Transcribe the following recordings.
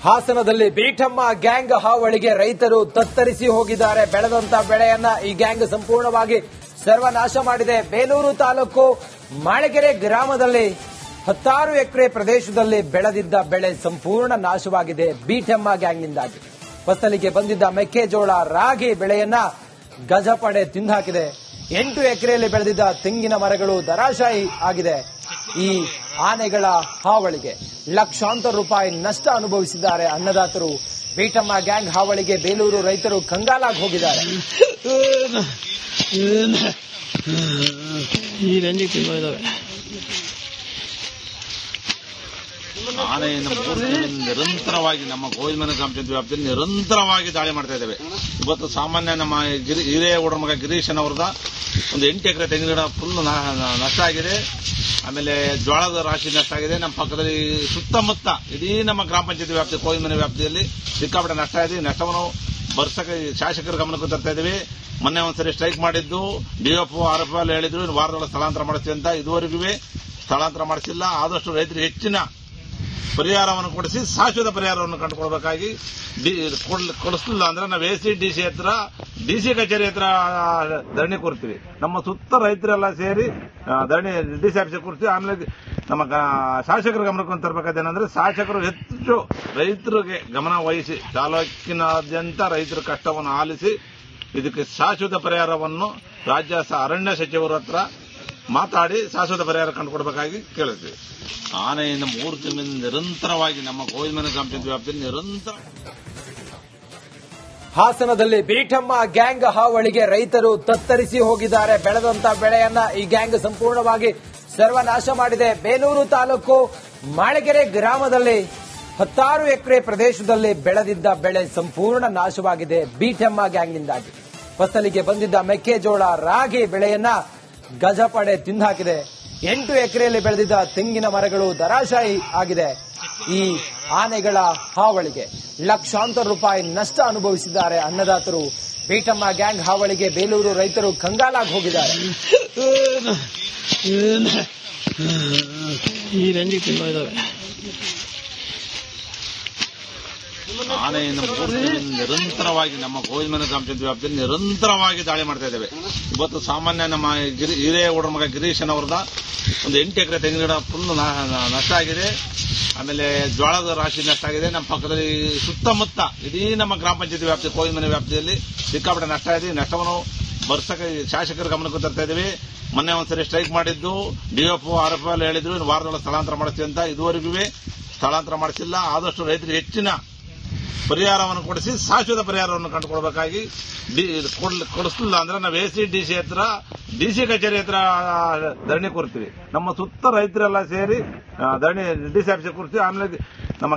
ಹಾಸನದಲ್ಲಿ ಬೀಟಮ್ಮ ಗ್ಯಾಂಗ್ ಹಾವಳಿಗೆ ರೈತರು ತತ್ತರಿಸಿ ಹೋಗಿದ್ದಾರೆ. ಬೆಳೆದಂತ ಬೆಳೆಯನ್ನ ಈ ಗ್ಯಾಂಗ್ ಸಂಪೂರ್ಣವಾಗಿ ಸರ್ವನಾಶ ಮಾಡಿದೆ. ಬೇಲೂರು ತಾಲೂಕು ಮಾಳಗೆರೆ ಗ್ರಾಮದಲ್ಲಿ 10 ಎಕರೆ ಪ್ರದೇಶದಲ್ಲಿ ಬೆಳೆದಿದ್ದ ಬೆಳೆ ಸಂಪೂರ್ಣ ನಾಶವಾಗಿದೆ ಬೀಟಮ್ಮ ಗ್ಯಾಂಗ್ನಿಂದಾಗಿ. ಫಸಲಿಗೆ ಬಂದಿದ್ದ ಮೆಕ್ಕೆಜೋಳ, ರಾಗಿ ಬೆಳೆಯನ್ನ ಗಜಪಡೆ ತಿಂದುಹಾಕಿದೆ. 8 ಎಕರೆಯಲ್ಲಿ ಬೆಳೆದಿದ್ದ ತೆಂಗಿನ ಮರಗಳು ಧರಾಶಾಯಿ ಆಗಿದೆ. ಈ ಆನೆಗಳ ಹಾವಳಿಗೆ ಲಕ್ಷಾಂತರ ರೂಪಾಯಿ ನಷ್ಟ ಅನುಭವಿಸಿದ್ದಾರೆ ಅನ್ನದಾತರು. ಬೀಟಮ್ಮ ಗ್ಯಾಂಗ್ ಹಾವಳಿಗೆ ಬೇಲೂರು ರೈತರು ಕಂಗಾಲಾಗಿ ಹೋಗಿದ್ದಾರೆ. ಈ ರೇಂಜಿಗೆ ತುಂಬ ಇದಾವೆ. ಆನೆಯಿಂದ ನಿರಂತರವಾಗಿ ನಮ್ಮ ಗೋವಿಂದಮನೆ ಗ್ರಾಮ ಪಂಚಾಯತ್ ವ್ಯಾಪ್ತಿಯಲ್ಲಿ ನಿರಂತರವಾಗಿ ದಾಳಿ ಮಾಡ್ತಾ ಇದ್ದೇವೆ. ಇವತ್ತು ಸಾಮಾನ್ಯ ನಮ್ಮ ಹಿರೇಗೌಡರ ಮಗ ಗಿರೀಶನ್ ಅವರದ ಒಂದು 8 ಎಕರೆ ತೆಂಗಿನ ಗಿಡ ಫುಲ್ ನಷ್ಟ ಆಗಿದೆ. ಆಮೇಲೆ ಜೋಳದ ರಾಶಿ ನಷ್ಟ ಆಗಿದೆ. ನಮ್ಮ ಪಕ್ಕದಲ್ಲಿ ಸುತ್ತಮುತ್ತ ಇಡೀ ನಮ್ಮ ಗ್ರಾಮ ಪಂಚಾಯತ್ ವ್ಯಾಪ್ತಿ ಗೋವಿಂದಮನೆ ವ್ಯಾಪ್ತಿಯಲ್ಲಿ ಸಿಕ್ಕಾಪಟ್ಟೆ ನಷ್ಟ ಇದೆ. ನಷ್ಟವನ್ನು ಬರ್ಸಕ್ಕೆ ಶಾಸಕರ ಗಮನಕ್ಕೂ ತರ್ತಾ ಇದ್ದೀವಿ. ಮೊನ್ನೆ ಒಂದ್ಸರಿ ಸ್ಟ್ರೈಕ್ ಮಾಡಿದ್ದು ಡಿಎಫ್ಒ ಆರ್ಎಫ್ಒ ಹೇಳಿದ್ರು ಇನ್ನು ವಾರದೊಳಗೆ ಸ್ಥಳಾಂತರ ಮಾಡಿಸ್ತೀವಿ ಅಂತ. ಇದುವರೆಗೂ ಸ್ಥಳಾಂತರ ಮಾಡಿಸಿಲ್ಲ. ಆದಷ್ಟು ರೈತರಿಗೆ ಹೆಚ್ಚಿನ ಪರಿಹಾರವನ್ನು ಕೊಡಿಸಿ ಶಾಶ್ವತ ಪರಿಹಾರವನ್ನು ಕಂಡುಕೊಳ್ಬೇಕಾಗಿ ಕೊಡಿಸಲಿಲ್ಲ ಅಂದ್ರೆ ನಾವು ಎಸಿ ಡಿಸಿ ಹತ್ರ ಡಿಸಿ ಕಚೇರಿ ಹತ್ರ ಧರಣಿ ಕೂರ್ತೀವಿ. ನಮ್ಮ ಸುತ್ತ ರೈತರೆಲ್ಲ ಸೇರಿ ಧರಣಿ ಡಿಸಿ ಆಫೀಸ್ ಕೂರ್ತೀವಿ. ಆಮೇಲೆ ನಮ್ಮ ಶಾಸಕರ ಗಮನಕ್ಕೆ ತರಬೇಕಾದೇನಂದ್ರೆ ಶಾಸಕರು ಹೆಚ್ಚು ರೈತರಿಗೆ ಗಮನ ವಹಿಸಿ ತಾಲೂಕಿನಾದ್ಯಂತ ರೈತರ ಕಷ್ಟವನ್ನು ಆಲಿಸಿ ಇದಕ್ಕೆ ಶಾಶ್ವತ ಪರಿಹಾರವನ್ನು ರಾಜ್ಯ ಅರಣ್ಯ ಸಚಿವರ ಹತ್ರ ಮಾತಾಡಿ ಶಾಶ್ವತ ಪರಿಹಾರ ಕಂಡುಕೊಡಬೇಕಾಗಿ ಕೇಳುತ್ತೀವಿ. ಆನೆಯಿಂದ 3 ತಿಂಗಳಿಂದ ನಿರಂತರವಾಗಿ ನಮ್ಮ ಗೋವಿಂದಮನೆ ಗ್ರಾಮ ಪಂಚಾಯತ್ ವ್ಯಾಪ್ತಿಯಲ್ಲಿ ನಿರಂತರ. ಹಾಸನದಲ್ಲಿ ಬೀಟಮ್ಮ ಗ್ಯಾಂಗ್ ಹಾವಳಿಗೆ ರೈತರು ತತ್ತರಿಸಿ ಹೋಗಿದ್ದಾರೆ. ಬೆಳೆದಂತ ಬೆಳೆಯನ್ನ ಈ ಗ್ಯಾಂಗ್ ಸಂಪೂರ್ಣವಾಗಿ ಸರ್ವನಾಶ ಮಾಡಿದೆ. ಬೇಲೂರು ತಾಲೂಕು ಮಾಳಗೆರೆ ಗ್ರಾಮದಲ್ಲಿ 10 ಎಕರೆ ಪ್ರದೇಶದಲ್ಲಿ ಬೆಳೆದಿದ್ದ ಬೆಳೆ ಸಂಪೂರ್ಣ ನಾಶವಾಗಿದೆ ಬೀಟಮ್ಮ ಗ್ಯಾಂಗ್ನಿಂದಾಗಿ. ಫಸಲಿಗೆ ಬಂದಿದ್ದ ಮೆಕ್ಕೆಜೋಳ, ರಾಗಿ ಬೆಳೆಯನ್ನ ಗಜಪಡೆ ತಿಂದುಹಾಕಿದೆ. 8 ಎಕರೆಯಲ್ಲಿ ಬೆಳೆದಿದ್ದ ತೆಂಗಿನ ಮರಗಳು ಧರಾಶಾಯಿ ಆಗಿದೆ. ಈ ಆನೆಗಳ ಹಾವಳಿಗೆ ಲಕ್ಷಾಂತರ ರೂಪಾಯಿ ನಷ್ಟ ಅನುಭವಿಸಿದ್ದಾರೆ ಅನ್ನದಾತರು. ಬೀಟಮ್ಮ ಗ್ಯಾಂಗ್ ಹಾವಳಿಗೆ ಬೇಲೂರು ರೈತರು ಕಂಗಾಲಾಗಿ ಹೋಗಿದ್ದಾರೆ. ಈ ರೇಂಜಿಗೆ ತುಂಬ ಇದಾವೆ. ಆನೆಯಿಂದ 3 ತಿಂಗಳಿಂದ ನಿರಂತರವಾಗಿ ನಮ್ಮ ಗೋವಿಂದಮನೆ ಗ್ರಾಮ ಪಂಚಾಯತ್ ವ್ಯಾಪ್ತಿಯಲ್ಲಿ ನಿರಂತರವಾಗಿ ದಾಳಿ ಮಾಡ್ತಾ ಇದ್ದೇವೆ. ಇವತ್ತು ಸಾಮಾನ್ಯ ನಮ್ಮ ಹಿರೇಗೌಡರ ಮಗ ಗಿರೀಶನ್ ಅವರದ ಒಂದು 8 ಎಕರೆ ತೆಂಗಿನ ಗಿಡ ಫುಲ್ ನಷ್ಟ ಆಗಿದೆ. ಆಮೇಲೆ ಜೋಳದ ರಾಶಿ ನಷ್ಟ ಆಗಿದೆ. ನಮ್ಮ ಪಕ್ಕದಲ್ಲಿ ಸುತ್ತಮುತ್ತ ಇಡೀ ನಮ್ಮ ಗ್ರಾಮ ಪಂಚಾಯತ್ ವ್ಯಾಪ್ತಿ ಗೋವಿಂದಮನೆ ವ್ಯಾಪ್ತಿಯಲ್ಲಿ ಸಿಕ್ಕಾಪಟ್ಟೆ ನಷ್ಟ ಇದೆ. ನಷ್ಟವನ್ನು ಬರ್ಸಕ್ಕೆ ಶಾಸಕರ ಗಮನಕ್ಕೂ ತರ್ತಾ ಇದ್ದೀವಿ. ಮೊನ್ನೆ ಒಂದ್ಸರಿ ಸ್ಟ್ರೈಕ್ ಮಾಡಿದ್ದು ಡಿಎಫ್ಒ ಆರ್ಎಫ್ಒ ಹೇಳಿದ್ರು ಇನ್ನು ವಾರದೊಳಗೆ ಸ್ಥಳಾಂತರ ಮಾಡಿಸ್ತೀವಿ ಅಂತ. ಇದುವರೆಗೂ ಸ್ಥಳಾಂತರ ಮಾಡಿಸಿಲ್ಲ. ಆದಷ್ಟು ರೈತರಿಗೆ ಹೆಚ್ಚಿನ ಪರಿಹಾರವನ್ನು ಕೊಡಿಸಿ ಶಾಶ್ವತ ಪರಿಹಾರವನ್ನು ಕಂಡುಕೊಳ್ಬೇಕಾಗಿ ಕೊಡಿಸಲಿಲ್ಲ ಅಂದ್ರೆ ನಾವು ಎಸಿ ಡಿಸಿ ಹತ್ರ ಡಿಸಿ ಕಚೇರಿ ಹತ್ರ ಧರಣಿ ಕೂರ್ತೀವಿ. ನಮ್ಮ ಸುತ್ತ ರೈತರೆಲ್ಲ ಸೇರಿ ಧರಣಿ ಡಿಸಿ ಆಫೀಸ್ ಕೂರ್ತೀವಿ. ಆಮೇಲೆ ನಮ್ಮ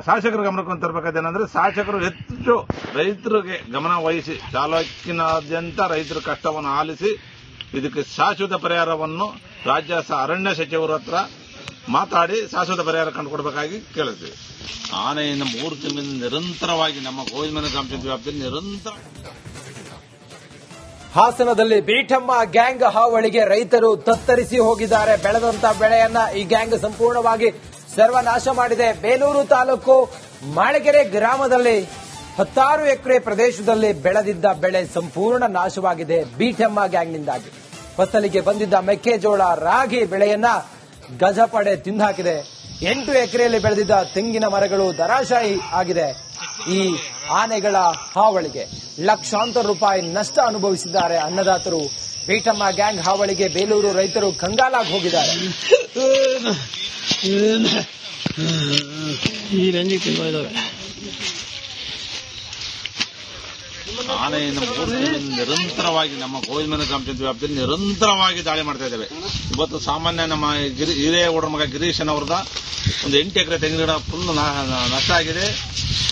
ಶಾಸಕರ ಗಮನಕ್ಕೆ ತರಬೇಕಾದೇನಂದ್ರೆ ಶಾಸಕರು ಹೆಚ್ಚು ರೈತರಿಗೆ ಗಮನ ವಹಿಸಿ ತಾಲೂಕಿನಾದ್ಯಂತ ರೈತರ ಕಷ್ಟವನ್ನು ಆಲಿಸಿ ಇದಕ್ಕೆ ಶಾಶ್ವತ ಪರಿಹಾರವನ್ನು ರಾಜ್ಯ ಅರಣ್ಯ ಸಚಿವರ ಹತ್ರ ಮಾತಾಡಿ ಶಾಶ್ವತ ಪರಿಹಾರ ಕಂಡುಕೊಡಬೇಕಾಗಿ ಕೇಳುತ್ತೀವಿ. ಆನೆಯಿಂದ 3 ತಿಂಗಳಿಂದ ನಿರಂತರವಾಗಿ ನಮ್ಮ ಗೋವಿಂದಮನೆ ಗ್ರಾಮ ಪಂಚಾಯತ್ ವ್ಯಾಪ್ತಿಯಲ್ಲಿ ನಿರಂತರ. ಹಾಸನದಲ್ಲಿ ಬೀಟಮ್ಮ ಗ್ಯಾಂಗ್ ಹಾವಳಿಗೆ ರೈತರು ತತ್ತರಿಸಿ ಹೋಗಿದ್ದಾರೆ. ಬೆಳೆದಂತ ಬೆಳೆಯನ್ನ ಈ ಗ್ಯಾಂಗ್ ಸಂಪೂರ್ಣವಾಗಿ ಸರ್ವನಾಶ ಮಾಡಿದೆ. ಬೇಲೂರು ತಾಲೂಕು ಮಾಳಗೆರೆ ಗ್ರಾಮದಲ್ಲಿ 10 ಎಕರೆ ಪ್ರದೇಶದಲ್ಲಿ ಬೆಳೆದಿದ್ದ ಬೆಳೆ ಸಂಪೂರ್ಣ ನಾಶವಾಗಿದೆ ಬೀಟಮ್ಮ ಗ್ಯಾಂಗ್ನಿಂದಾಗಿ. ಫಸಲಿಗೆ ಬಂದಿದ್ದ ಮೆಕ್ಕೆಜೋಳ, ರಾಗಿ ಬೆಳೆಯನ್ನ ಗಜಪಡೆ ತಿಂದುಹಾಕಿದೆ. 8 ಎಕರೆಯಲ್ಲಿ ಬೆಳೆದಿದ್ದ ತೆಂಗಿನ ಮರಗಳು ಧರಾಶಾಯಿ ಆಗಿದೆ. ಈ ಆನೆಗಳ ಹಾವಳಿಗೆ ಲಕ್ಷಾಂತರ ರೂಪಾಯಿ ನಷ್ಟ ಅನುಭವಿಸಿದ್ದಾರೆ ಅನ್ನದಾತರು. ಬೀಟಮ್ಮ ಗ್ಯಾಂಗ್ ಹಾವಳಿಗೆ ಬೇಲೂರು ರೈತರು ಕಂಗಾಲಾಗಿ ಹೋಗಿದ್ದಾರೆ. ಈ ರೇಂಜಿಗೆ ತುಂಬ ಇದಾವೆ. ಆನೆಯಿಂದ 3 ತಿಂಗಳಿಂದ ನಿರಂತರವಾಗಿ ನಮ್ಮ ಗೋವಿಂದಮನೆ ಗ್ರಾಮ ಪಂಚಾಯತ್ ವ್ಯಾಪ್ತಿಯಲ್ಲಿ ನಿರಂತರವಾಗಿ ದಾಳಿ ಮಾಡ್ತಾ ಇದ್ದೇವೆ. ಇವತ್ತು ಸಾಮಾನ್ಯ ನಮ್ಮ ಹಿರೇಗೌಡರ ಮಗ ಗಿರೀಶನ್ ಅವರದ ಒಂದು 8 ಎಕರೆ ತೆಂಗಿನ ಗಿಡ ಫುಲ್ ನಷ್ಟ ಆಗಿದೆ.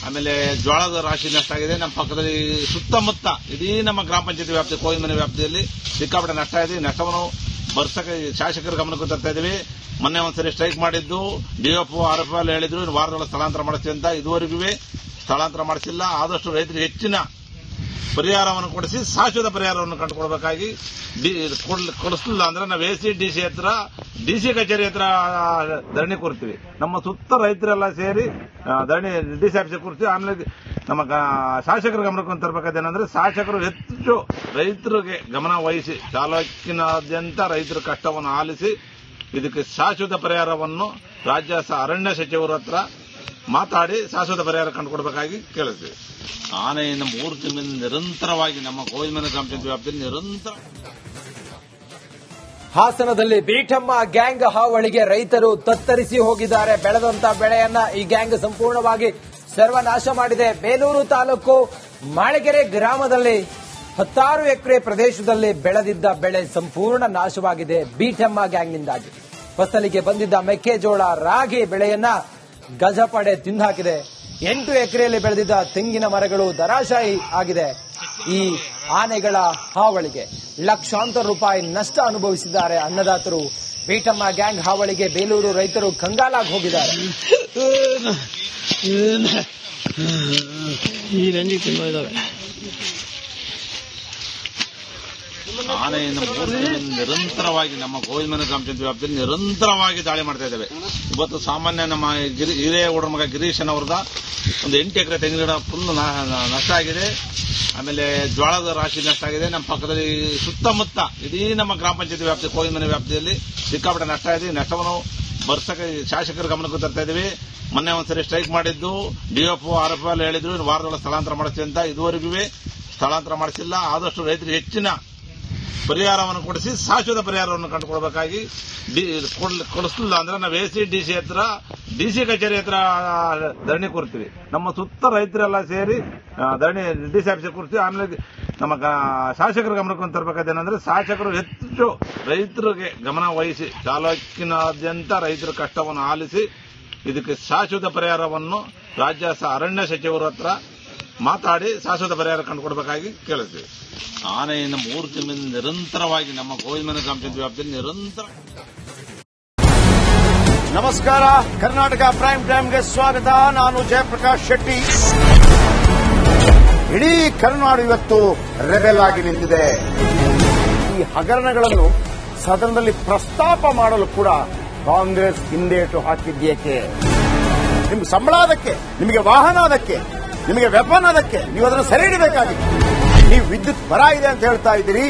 ಆಮೇಲೆ ಜೋಳದ ರಾಶಿ ನಷ್ಟ ಆಗಿದೆ. ನಮ್ಮ ಪಕ್ಕದಲ್ಲಿ ಸುತ್ತಮುತ್ತ ಇಡೀ ನಮ್ಮ ಗ್ರಾಮ ಪಂಚಾಯತ್ ವ್ಯಾಪ್ತಿ ಗೋವಿಂದಮನೆ ವ್ಯಾಪ್ತಿಯಲ್ಲಿ ಸಿಕ್ಕಾಪಟ್ಟೆ ನಷ್ಟ ಇದೆ. ನಷ್ಟವನ್ನು ಬರ್ಸಕ್ಕೆ ಶಾಸಕರ ಗಮನಕ್ಕೂ ತರ್ತಾ ಇದ್ದೀವಿ. ಮೊನ್ನೆ ಒಂದ್ಸರಿ ಸ್ಟ್ರೈಕ್ ಮಾಡಿದ್ದು ಡಿಎಫ್ಒ ಆರ್ಎಫ್ಒ ಹೇಳಿದ್ರು ಇನ್ನು ವಾರದೊಳಗೆ ಸ್ಥಳಾಂತರ ಮಾಡಿಸ್ತೀವಿ ಅಂತ. ಇದುವರೆಗೂ ಸ್ಥಳಾಂತರ ಮಾಡಿಸಿಲ್ಲ. ಆದಷ್ಟು ರೈತರಿಗೆ ಹೆಚ್ಚಿನ ಪರಿಹಾರವನ್ನು ಕೊಡಿಸಿ ಶಾಶ್ವತ ಪರಿಹಾರವನ್ನು ಕಂಡುಕೊಡಬೇಕಾಗಿ ಕೊಡಿಸಲಿಲ್ಲ ಅಂದ್ರೆ ನಾವು AC DC ಹತ್ರ DC ಕಚೇರಿ ಹತ್ರ ಧರಣಿ ಕೂರ್ತೀವಿ. ನಮ್ಮ ಸುತ್ತ ರೈತರೆಲ್ಲ ಸೇರಿ ಧರಣಿ DC ಆಫೀಸ್ ಕೂರ್ತೀವಿ. ಆಮೇಲೆ ನಮ್ಮ ಶಾಸಕರ ಗಮನಕ್ಕೆ ತರಬೇಕಾದೇನಂದ್ರೆ ಶಾಸಕರು ಹೆಚ್ಚು ರೈತರಿಗೆ ಗಮನ ವಹಿಸಿ ತಾಲೂಕಿನಾದ್ಯಂತ ರೈತರ ಕಷ್ಟವನ್ನು ಆಲಿಸಿ ಇದಕ್ಕೆ ಶಾಶ್ವತ ಪರಿಹಾರವನ್ನು ರಾಜ್ಯ ಅರಣ್ಯ ಸಚಿವರ ಹತ್ರ ಮಾತಾಡಿ ಶಾಶ್ವತ ಪರಿಹಾರ ಕಂಡುಕೊಡಬೇಕಾಗಿ ಕೇಳಿದ್ವಿ. ಆನೆಯಿಂದ 3 ತಿಂಗಳಿಂದ ನಿರಂತರವಾಗಿ ನಮ್ಮ ಕೋಯಿಲ್ಮನೆ ಗ್ರಾಮ ಪಂಚಾಯತ್ ವ್ಯಾಪ್ತಿಯಲ್ಲಿ ನಿರಂತರ. ಹಾಸನದಲ್ಲಿ ಬೀಟಮ್ಮ ಗ್ಯಾಂಗ್ ಹಾವಳಿಗೆ ರೈತರು ತತ್ತರಿಸಿ ಹೋಗಿದ್ದಾರೆ. ಬೆಳೆದಂತ ಬೆಳೆಯನ್ನ ಈ ಗ್ಯಾಂಗ್ ಸಂಪೂರ್ಣವಾಗಿ ಸರ್ವನಾಶ ಮಾಡಿದೆ. ಬೇಲೂರು ತಾಲೂಕು ಮಾಳಗೆರೆ ಗ್ರಾಮದಲ್ಲಿ 10 ಎಕರೆ ಪ್ರದೇಶದಲ್ಲಿ ಬೆಳೆದಿದ್ದ ಬೆಳೆ ಸಂಪೂರ್ಣ ನಾಶವಾಗಿದೆ ಬೀಟಮ್ಮ ಗ್ಯಾಂಗ್ನಿಂದಾಗಿ. ಫಸಲಿಗೆ ಬಂದಿದ್ದ ಮೆಕ್ಕೆಜೋಳ, ರಾಗಿ ಬೆಳೆಯನ್ನ ಗಜಪಡೆ ತಿಂದುಹಾಕಿದೆ. 8 ಎಕರೆಯಲ್ಲಿ ಬೆಳೆದಿದ್ದ ತೆಂಗಿನ ಮರಗಳು ಧರಾಶಾಯಿ ಆಗಿದೆ. ಈ ಆನೆಗಳ ಹಾವಳಿಗೆ ಲಕ್ಷಾಂತರ ರೂಪಾಯಿ ನಷ್ಟ ಅನುಭವಿಸಿದ್ದಾರೆ ಅನ್ನದಾತರು. ಬೀಟಮ್ಮ ಗ್ಯಾಂಗ್ ಹಾವಳಿಗೆ ಬೇಲೂರು ರೈತರು ಕಂಗಾಲಾಗಿ ಹೋಗಿದ್ದಾರೆ. ಈ ರಂಜಿ ತುಂಬ ಇದಾವೆ. ಆನೆಯಿಂದ 3 ತಿಂಗಳಿಂದ ನಿರಂತರವಾಗಿ ನಮ್ಮ ಕೋಯಿಲ್ಮನೆ ಗ್ರಾಮ ಪಂಚಾಯತ್ ವ್ಯಾಪ್ತಿಯಲ್ಲಿ ನಿರಂತರವಾಗಿ ದಾಳಿ ಮಾಡ್ತಾ ಇದ್ದೇವೆ. ಇವತ್ತು ಸಾಮಾನ್ಯ ನಮ್ಮ ಹಿರೇಗೌಡರ ಮಗ ಗಿರೀಶನ್ ಅವರದ ಒಂದು 8 ಎಕರೆ ತೆಂಗಿನ ಗಿಡ ಫುಲ್ ನಷ್ಟ ಆಗಿದೆ. ಆಮೇಲೆ ಜೋಳದ ರಾಶಿ ನಷ್ಟ ಆಗಿದೆ. ನಮ್ಮ ಪಕ್ಕದಲ್ಲಿ ಸುತ್ತಮುತ್ತ ಇಡೀ ನಮ್ಮ ಗ್ರಾಮ ಪಂಚಾಯತ್ ವ್ಯಾಪ್ತಿ ಕೋಯಿಲ್ಮನೆ ವ್ಯಾಪ್ತಿಯಲ್ಲಿ ಸಿಕ್ಕಾಪಟ್ಟೆ ನಷ್ಟ ಇದೆ. ನಷ್ಟವನ್ನು ಬರ್ಸಕ್ಕೆ ಶಾಸಕರ ಗಮನಕ್ಕೆ ತರ್ತಾ ಇದ್ದೀವಿ. ಮೊನ್ನೆ ಒಂದ್ಸರಿ ಸ್ಟ್ರೈಕ್ ಮಾಡಿದ್ದು DFO RFO ಎಲ್ಲ ಹೇಳಿದ್ರು ವಾರದೊಳಗೆ ಸ್ಥಳಾಂತರ ಮಾಡಿಸ್ತೀವಿ ಅಂತ. ಇದುವರೆಗೂ ಸ್ಥಳಾಂತರ ಮಾಡಿಸಿಲ್ಲ. ಆದಷ್ಟು ರೈತರಿಗೆ ಹೆಚ್ಚಿನ ಪರಿಹಾರವನ್ನು ಕೊಡಿಸಿ ಶಾಶ್ವತ ಪರಿಹಾರವನ್ನು ಕಂಡುಕೊಡಬೇಕಾಗಿ ಕೊಡಿಸಲಿಲ್ಲ ಅಂದ್ರೆ ನಾವು AC DC ಹತ್ರ DC ಕಚೇರಿ ಹತ್ರ ಧರಣಿ ಕೂರ್ತೀವಿ. ನಮ್ಮ ಸುತ್ತ ರೈತರೆಲ್ಲ ಸೇರಿ ಧರಣಿ DC ಆಫೀಸ್ ಕೂರ್ತೀವಿ. ಆಮೇಲೆ ನಮ್ಮ ಶಾಸಕರ ಗಮನಕ್ಕೆ ತರಬೇಕಾದೇನಂದ್ರೆ ಶಾಸಕರು ಹೆಚ್ಚು ರೈತರಿಗೆ ಗಮನ ವಹಿಸಿ ತಾಲೂಕಿನಾದ್ಯಂತ ರೈತರ ಕಷ್ಟವನ್ನು ಆಲಿಸಿ ಇದಕ್ಕೆ ಶಾಶ್ವತ ಪರಿಹಾರವನ್ನು ರಾಜ್ಯ ಅರಣ್ಯ ಸಚಿವರ ಹತ್ರ ಮಾತಾಡಿ ಶಾಶ್ವತ ಪರಿಹಾರ ಕಂಡುಕೊಡಬೇಕಾಗಿ ಕೇಳಿದ್ವಿ. ಆನೆಯಿಂದ 3 ತಿಂಗಳಿಂದ ನಿರಂತರವಾಗಿ ನಮ್ಮ ಕೋಯಿಲ್ಮನೆ ಗ್ರಾಮ ಪಂಚಾಯತ್ ವ್ಯಾಪ್ತಿಯಲ್ಲಿ ನಿರಂತರ. ನಮಸ್ಕಾರ, ಕರ್ನಾಟಕ ಪ್ರೈಮ್ ಟೈಮ್ಗೆ ಸ್ವಾಗತ. ನಾನು ಜಯಪ್ರಕಾಶ್ ಶೆಟ್ಟಿ. ಇಡೀ ಕರ್ನಾಡು ಇವತ್ತು ರೆಬೆಲ್ ಆಗಿ ನಿಂತಿದೆ. ಈ ಹಗರಣಗಳನ್ನು ಸದನದಲ್ಲಿ ಪ್ರಸ್ತಾಪ ಮಾಡಲು ಕೂಡ ಕಾಂಗ್ರೆಸ್ ಹಿಂದೇಟು ಹಾಕಿದ್ದೇಕೆ? ನಿಮ್ಗೆ ಸಂಬಳ ಅದಕ್ಕೆ, ನಿಮಗೆ ವಾಹನ ಅದಕ್ಕೆ, ನಿಮಗೆ ವೆಪನ್ ಅದಕ್ಕೆ, ನೀವು ಅದನ್ನು ಸೆರೆ ಹಿಡಬೇಕಾಗಿದೆ. ನೀವು ವಿದ್ಯುತ್ ಬರ ಇದೆ ಅಂತ ಹೇಳ್ತಾ ಇದ್ದೀರಿ.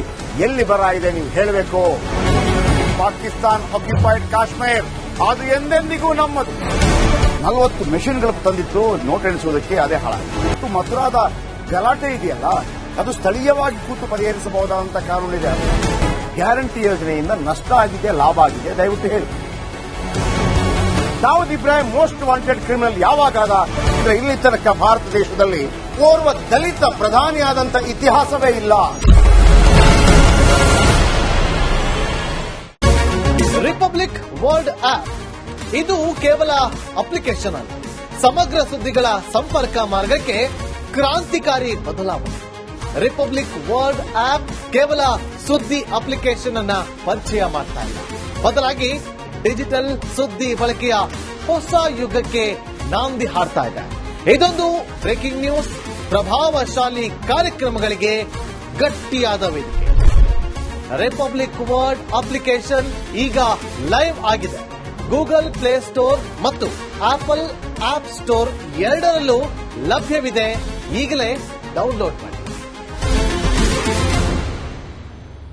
ಎಲ್ಲಿ ಬರ ಇದೆ ನೀವು ಹೇಳಬೇಕು. ಪಾಕಿಸ್ತಾನ್ ಆಕ್ಯುಪೈಡ್ ಕಾಶ್ಮೀರ್ ಅದು ಎಂದೆಂದಿಗೂ ನಮ್ಮದು. 40 ಮೆಷಿನ್ಗಳು ತಂದಿತ್ತು ನೋಟ್ ಎಣಿಸುವುದಕ್ಕೆ, ಅದೇ ಹಾಳಾಯಿತು. ಮಥುರಾದ ಗಲಾಟೆ ಇದೆಯಲ್ಲ, ಅದು ಸ್ಥಳೀಯವಾಗಿ ಕೂತು ಪರಿಹರಿಸಬಹುದಾದಂಥ ಕಾನೂನಿದೆ. ಗ್ಯಾರಂಟಿ ಯೋಜನೆಯಿಂದ ನಷ್ಟ ಆಗಿದೆ, ಲಾಭ ಆಗಿದೆ, ದಯವಿಟ್ಟು ಹೇಳಿ. Dawood Ibrahim most wanted criminal ಯಾವಾಗಾದ? ಇಲ್ಲಿ ತನಕ ಭಾರತ ದೇಶದಲ್ಲಿ ಓರ್ವ ದಲಿತ ಪ್ರಧಾನಿಯಾದಂಥ ಇತಿಹಾಸವೇ ಇಲ್ಲ. ರಿಪಬ್ಲಿಕ್ ವರ್ಲ್ಡ್ ಆಪ್ ಇದು ಕೇವಲ ಅಪ್ಲಿಕೇಶನ್ ಅಲ್ಲ, ಸಮಗ್ರ ಸುದ್ದಿಗಳ ಸಂಪರ್ಕ ಮಾರ್ಗಕ್ಕೆ ಕ್ರಾಂತಿಕಾರಿ ಬದಲಾವಣೆ. ರಿಪಬ್ಲಿಕ್ ವರ್ಲ್ಡ್ ಆಪ್ ಕೇವಲ ಸುದ್ದಿ ಅಪ್ಲಿಕೇಶನ್ ಅನ್ನ ಪರಿಚಯ ಮಾಡ್ತಾ ಇಲ್ಲ, ಬದಲಾಗಿ ಡಿಜಿಟಲ್ ಸುದ್ದಿ ಬಳಕೆಯ ಹೊಸ ಯುಗಕ್ಕೆ ನಾಂದಿ ಹಾಡ್ತಾ ಇದೆ. ಇದೊಂದು ಬ್ರೇಕಿಂಗ್ ನ್ಯೂಸ್, ಪ್ರಭಾವಶಾಲಿ ಕಾರ್ಯಕ್ರಮಗಳಿಗೆ ಗಟ್ಟಿಯಾದ ವೇದಿಕೆ. ರಿಪಬ್ಲಿಕ್ ವರ್ಲ್ಡ್ ಅಪ್ಲಿಕೇಶನ್ ಈಗ ಲೈವ್ ಆಗಿದೆ. ಗೂಗಲ್ ಪ್ಲೇ ಸ್ಟೋರ್ ಮತ್ತು ಆಪಲ್ ಆಪ್ ಸ್ಟೋರ್ ಎರಡರಲ್ಲೂ ಲಭ್ಯವಿದೆ. ಈಗಲೇ ಡೌನ್ಲೋಡ್ ಮಾಡಿ.